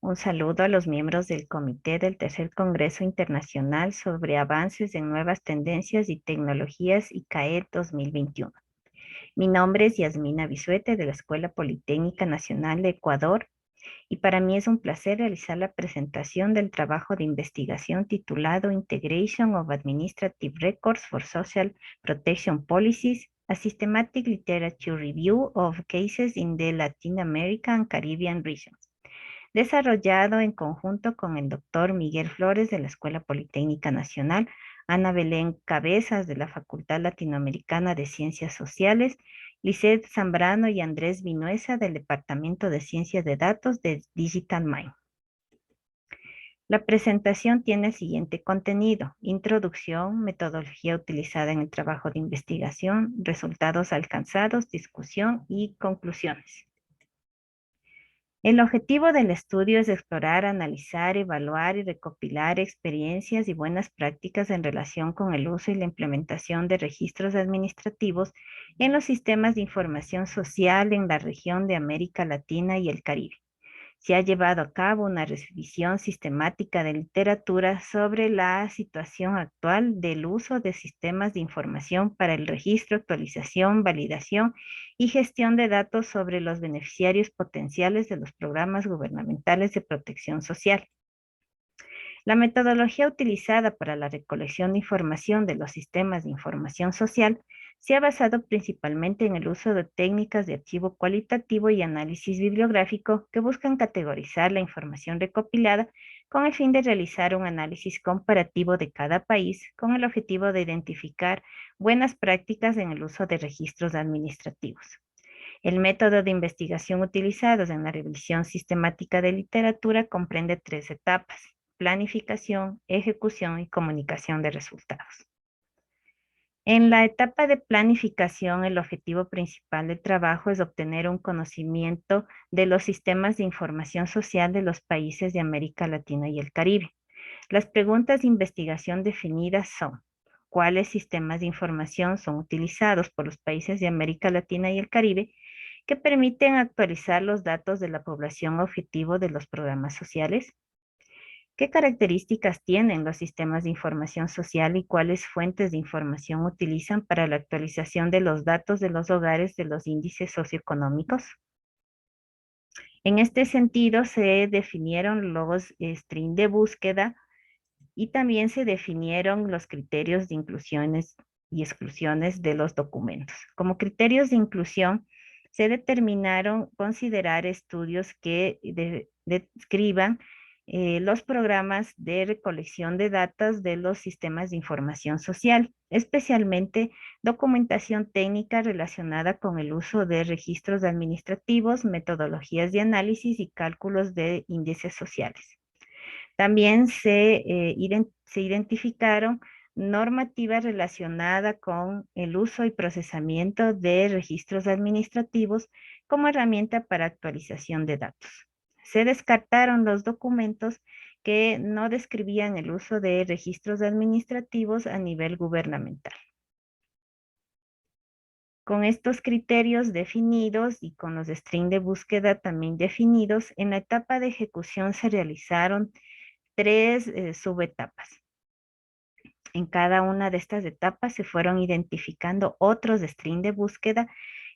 Un saludo a los miembros del Comité del Tercer Congreso Internacional sobre Avances en Nuevas Tendencias y Tecnologías ICAE 2021. Mi nombre es Yasmina Bisuete de la Escuela Politécnica Nacional de Ecuador y para mí es un placer realizar la presentación del trabajo de investigación titulado Integration of Administrative Records for Social Protection Policies, a Systematic Literature Review of Cases in the Latin American and Caribbean Regions, desarrollado en conjunto con el doctor Miguel Flores de la Escuela Politécnica Nacional, Ana Belén Cabezas de la Facultad Latinoamericana de Ciencias Sociales, Lisette Zambrano y Andrés Vinuesa del Departamento de Ciencias de Datos de Digital Mind. La presentación tiene el siguiente contenido: introducción, metodología utilizada en el trabajo de investigación, resultados alcanzados, discusión y conclusiones. El objetivo del estudio es explorar, analizar, evaluar y recopilar experiencias y buenas prácticas en relación con el uso y la implementación de registros administrativos en los sistemas de información social en la región de América Latina y el Caribe. Se ha llevado a cabo una revisión sistemática de literatura sobre la situación actual del uso de sistemas de información para el registro, actualización, validación y gestión de datos sobre los beneficiarios potenciales de los programas gubernamentales de protección social. La metodología utilizada para la recolección de información de los sistemas de información social se ha basado principalmente en el uso de técnicas de archivo cualitativo y análisis bibliográfico que buscan categorizar la información recopilada con el fin de realizar un análisis comparativo de cada país con el objetivo de identificar buenas prácticas en el uso de registros administrativos. El método de investigación utilizado en la revisión sistemática de literatura comprende 3 etapas: planificación, ejecución y comunicación de resultados. En la etapa de planificación, el objetivo principal del trabajo es obtener un conocimiento de los sistemas de información social de los países de América Latina y el Caribe. Las preguntas de investigación definidas son: ¿cuáles sistemas de información son utilizados por los países de América Latina y el Caribe que permiten actualizar los datos de la población objetivo de los programas sociales? ¿Qué características tienen los sistemas de información social y cuáles fuentes de información utilizan para la actualización de los datos de los hogares de los índices socioeconómicos? En este sentido, se definieron los strings de búsqueda y también se definieron los criterios de inclusiones y exclusiones de los documentos. Como criterios de inclusión, se determinaron considerar estudios que describan los programas de recolección de datos de los sistemas de información social, especialmente documentación técnica relacionada con el uso de registros administrativos, metodologías de análisis y cálculos de índices sociales. También se identificaron normativas relacionadas con el uso y procesamiento de registros administrativos como herramienta para actualización de datos. Se descartaron los documentos que no describían el uso de registros administrativos a nivel gubernamental. Con estos criterios definidos y con los strings de búsqueda también definidos, en la etapa de ejecución se realizaron 3 subetapas. En cada una de estas etapas se fueron identificando otros strings de búsqueda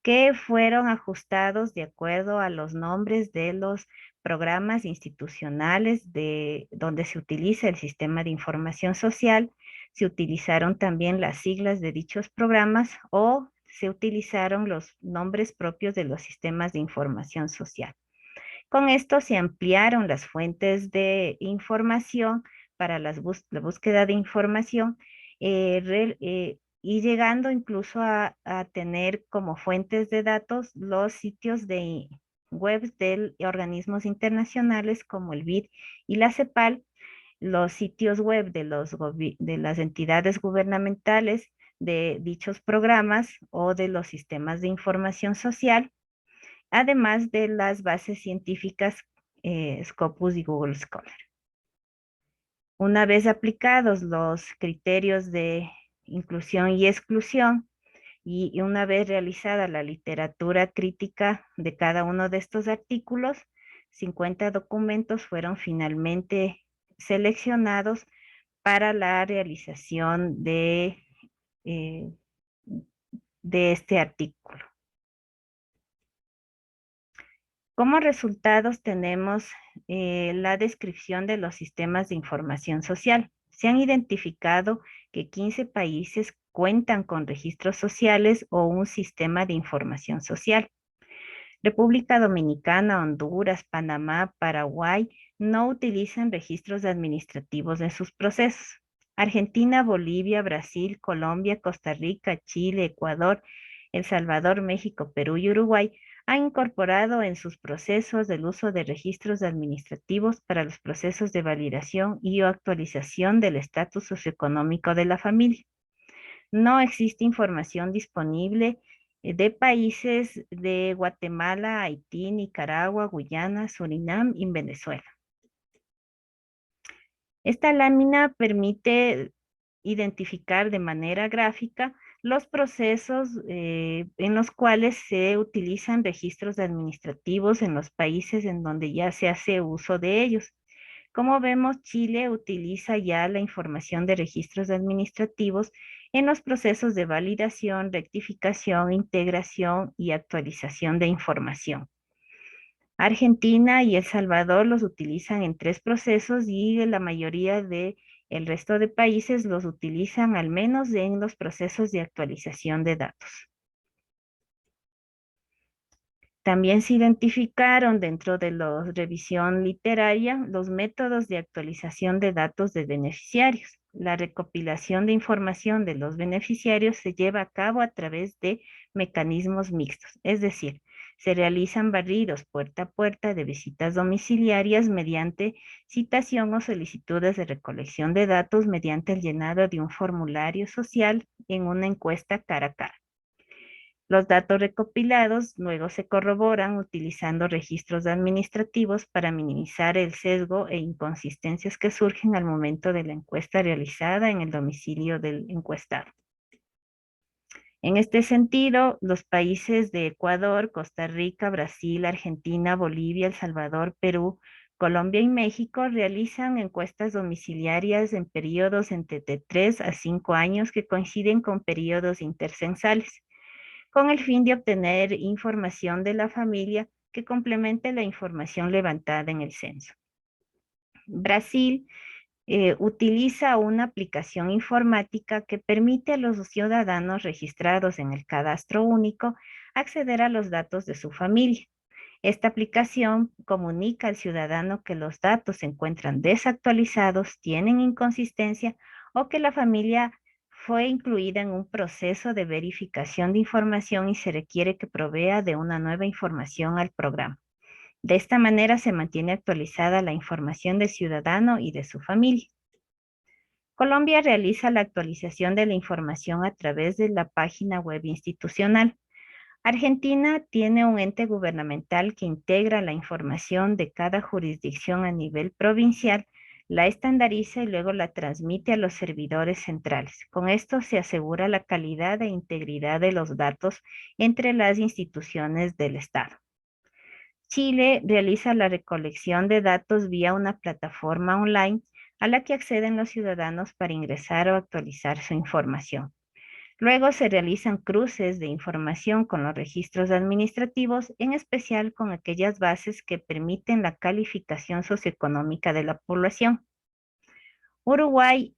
que fueron ajustados de acuerdo a los nombres de los programas institucionales de donde se utiliza el sistema de información social. Se utilizaron también las siglas de dichos programas o se utilizaron los nombres propios de los sistemas de información social. Con esto se ampliaron las fuentes de información para la búsqueda de información y llegando incluso a tener como fuentes de datos los sitios de web de organismos internacionales como el BID y la CEPAL, los sitios web de las entidades gubernamentales de dichos programas o de los sistemas de información social, además de las bases científicas Scopus y Google Scholar. Una vez aplicados los criterios de inclusión y exclusión, y una vez realizada la literatura crítica de cada uno de estos artículos, 50 documentos fueron finalmente seleccionados para la realización eh, de este artículo. Como resultados tenemos la descripción de los sistemas de información social. Se han identificado que 15 países cuentan con registros sociales o un sistema de información social. República Dominicana, Honduras, Panamá, Paraguay no utilizan registros administrativos en sus procesos. Argentina, Bolivia, Brasil, Colombia, Costa Rica, Chile, Ecuador, El Salvador, México, Perú y Uruguay han incorporado en sus procesos el uso de registros administrativos para los procesos de validación y o actualización del estatus socioeconómico de la familia. No existe información disponible de países de Guatemala, Haití, Nicaragua, Guyana, Surinam y Venezuela. Esta lámina permite identificar de manera gráfica los procesos en los cuales se utilizan registros administrativos en los países en donde ya se hace uso de ellos. Como vemos, Chile utiliza ya la información de registros administrativos en los procesos de validación, rectificación, integración y actualización de información. Argentina y El Salvador los utilizan en 3 procesos y la mayoría de el resto de países los utilizan al menos en los procesos de actualización de datos. También se identificaron dentro de la revisión literaria los métodos de actualización de datos de beneficiarios. La recopilación de información de los beneficiarios se lleva a cabo a través de mecanismos mixtos, es decir, se realizan barridos puerta a puerta de visitas domiciliarias mediante citación o solicitudes de recolección de datos mediante el llenado de un formulario social en una encuesta cara a cara. Los datos recopilados luego se corroboran utilizando registros administrativos para minimizar el sesgo e inconsistencias que surgen al momento de la encuesta realizada en el domicilio del encuestado. En este sentido, los países de Ecuador, Costa Rica, Brasil, Argentina, Bolivia, El Salvador, Perú, Colombia y México realizan encuestas domiciliarias en periodos entre de 3 a 5 años que coinciden con periodos intercensales, con el fin de obtener información de la familia que complemente la información levantada en el censo. Brasil utiliza una aplicación informática que permite a los ciudadanos registrados en el cadastro único acceder a los datos de su familia. Esta aplicación comunica al ciudadano que los datos se encuentran desactualizados, tienen inconsistencia o que la familia fue incluida en un proceso de verificación de información y se requiere que provea de una nueva información al programa. De esta manera se mantiene actualizada la información del ciudadano y de su familia. Colombia realiza la actualización de la información a través de la página web institucional. Argentina tiene un ente gubernamental que integra la información de cada jurisdicción a nivel provincial, la estandariza y luego la transmite a los servidores centrales. Con esto se asegura la calidad e integridad de los datos entre las instituciones del Estado. Chile realiza la recolección de datos vía una plataforma online a la que acceden los ciudadanos para ingresar o actualizar su información. Luego se realizan cruces de información con los registros administrativos, en especial con aquellas bases que permiten la calificación socioeconómica de la población. Uruguay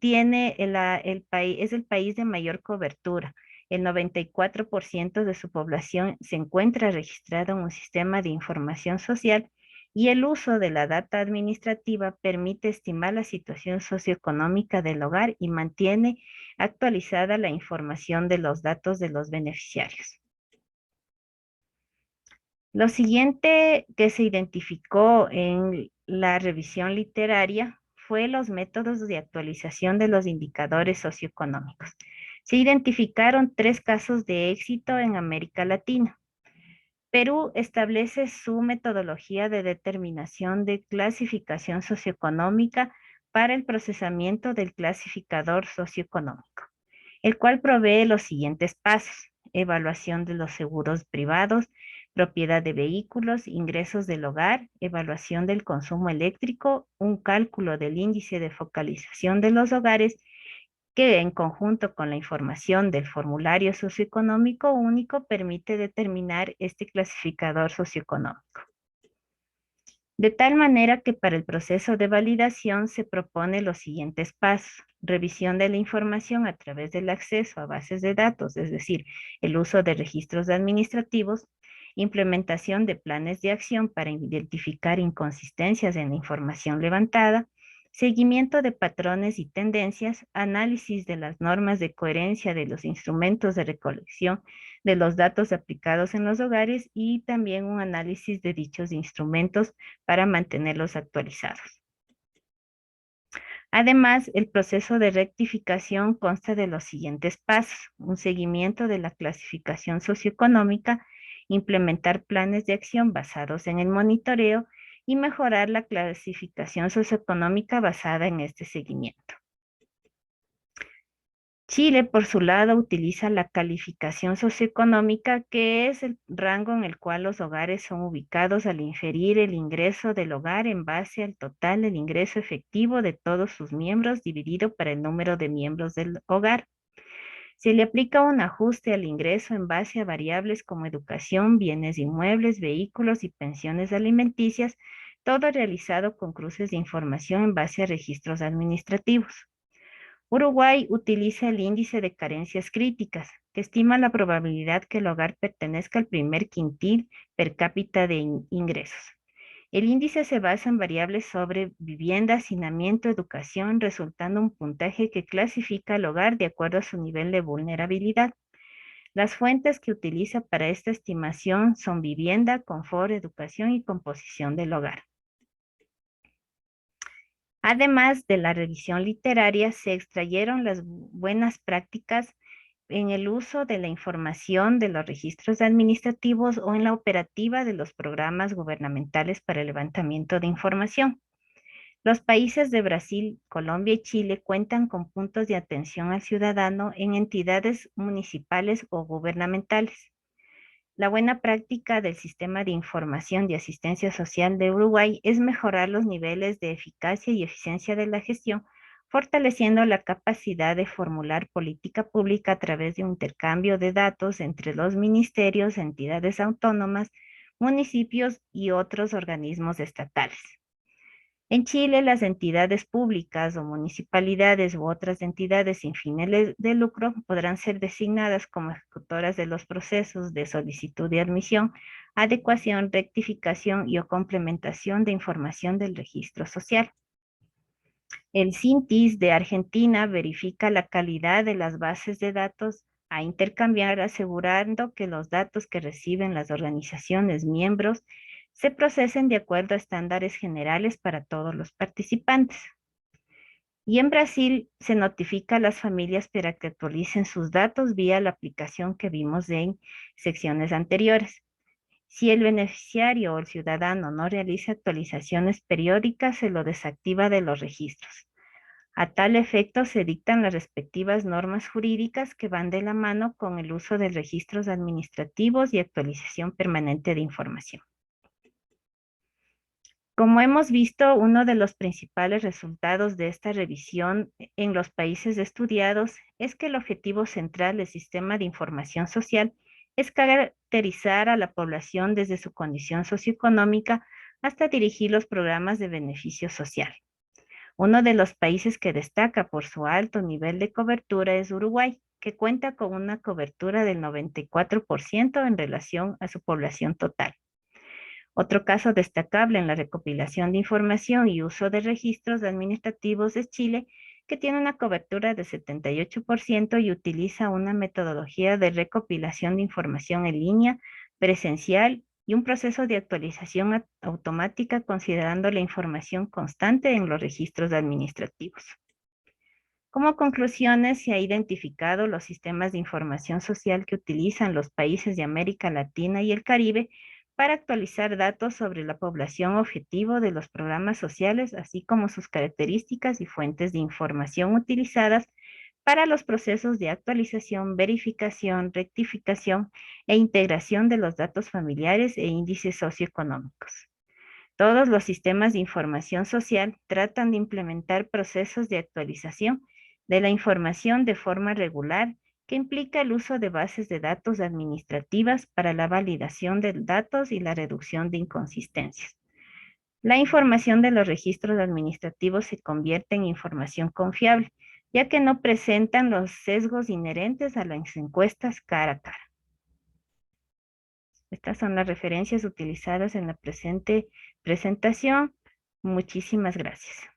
es el país de mayor cobertura. El 94% de su población se encuentra registrado en un sistema de información social y el uso de la data administrativa permite estimar la situación socioeconómica del hogar y mantiene actualizada la información de los datos de los beneficiarios. Lo siguiente que se identificó en la revisión literaria fue los métodos de actualización de los indicadores socioeconómicos. Se identificaron 3 casos de éxito en América Latina. Perú establece su metodología de determinación de clasificación socioeconómica para el procesamiento del clasificador socioeconómico, el cual provee los siguientes pasos: evaluación de los seguros privados, propiedad de vehículos, ingresos del hogar, evaluación del consumo eléctrico, un cálculo del índice de focalización de los hogares que en conjunto con la información del formulario socioeconómico único permite determinar este clasificador socioeconómico. De tal manera que para el proceso de validación se propone los siguientes pasos: revisión de la información a través del acceso a bases de datos, es decir, el uso de registros administrativos, implementación de planes de acción para identificar inconsistencias en la información levantada, seguimiento de patrones y tendencias, análisis de las normas de coherencia de los instrumentos de recolección de los datos aplicados en los hogares y también un análisis de dichos instrumentos para mantenerlos actualizados. Además, el proceso de rectificación consta de los siguientes pasos: un seguimiento de la clasificación socioeconómica, implementar planes de acción basados en el monitoreo y mejorar la clasificación socioeconómica basada en este seguimiento. Chile, por su lado, utiliza la calificación socioeconómica, que es el rango en el cual los hogares son ubicados al inferir el ingreso del hogar en base al total del ingreso efectivo de todos sus miembros dividido por el número de miembros del hogar. Se le aplica un ajuste al ingreso en base a variables como educación, bienes inmuebles, vehículos y pensiones alimenticias, todo realizado con cruces de información en base a registros administrativos. Uruguay utiliza el índice de carencias críticas, que estima la probabilidad que el hogar pertenezca al primer quintil per cápita de ingresos. El índice se basa en variables sobre vivienda, hacinamiento, educación, resultando un puntaje que clasifica al hogar de acuerdo a su nivel de vulnerabilidad. Las fuentes que utiliza para esta estimación son vivienda, confort, educación y composición del hogar. Además de la revisión literaria, se extrayeron las buenas prácticas en el uso de la información de los registros administrativos o en la operativa de los programas gubernamentales para el levantamiento de información. Los países de Brasil, Colombia y Chile cuentan con puntos de atención al ciudadano en entidades municipales o gubernamentales. La buena práctica del Sistema de Información de Asistencia Social de Uruguay es mejorar los niveles de eficacia y eficiencia de la gestión, fortaleciendo la capacidad de formular política pública a través de un intercambio de datos entre los ministerios, entidades autónomas, municipios y otros organismos estatales. En Chile, las entidades públicas o municipalidades u otras entidades sin fines de lucro podrán ser designadas como ejecutoras de los procesos de solicitud de admisión, adecuación, rectificación y o complementación de información del registro social. El CINTIS de Argentina verifica la calidad de las bases de datos a intercambiar, asegurando que los datos que reciben las organizaciones miembros se procesen de acuerdo a estándares generales para todos los participantes. Y en Brasil se notifica a las familias para que actualicen sus datos vía la aplicación que vimos en secciones anteriores. Si el beneficiario o el ciudadano no realiza actualizaciones periódicas, se lo desactiva de los registros. A tal efecto, se dictan las respectivas normas jurídicas que van de la mano con el uso de registros administrativos y actualización permanente de información. Como hemos visto, uno de los principales resultados de esta revisión en los países estudiados es que el objetivo central del sistema de información social es caracterizar a la población desde su condición socioeconómica hasta dirigir los programas de beneficio social. Uno de los países que destaca por su alto nivel de cobertura es Uruguay, que cuenta con una cobertura del 94% en relación a su población total. Otro caso destacable en la recopilación de información y uso de registros administrativos es Chile, que tiene una cobertura de 78% y utiliza una metodología de recopilación de información en línea, presencial y un proceso de actualización automática considerando la información constante en los registros administrativos. Como conclusiones, se ha identificado los sistemas de información social que utilizan los países de América Latina y el Caribe para actualizar datos sobre la población objetivo de los programas sociales, así como sus características y fuentes de información utilizadas para los procesos de actualización, verificación, rectificación e integración de los datos familiares e índices socioeconómicos. Todos los sistemas de información social tratan de implementar procesos de actualización de la información de forma regular, que implica el uso de bases de datos administrativas para la validación de datos y la reducción de inconsistencias. La información de los registros administrativos se convierte en información confiable, ya que no presentan los sesgos inherentes a las encuestas cara a cara. Estas son las referencias utilizadas en la presente presentación. Muchísimas gracias.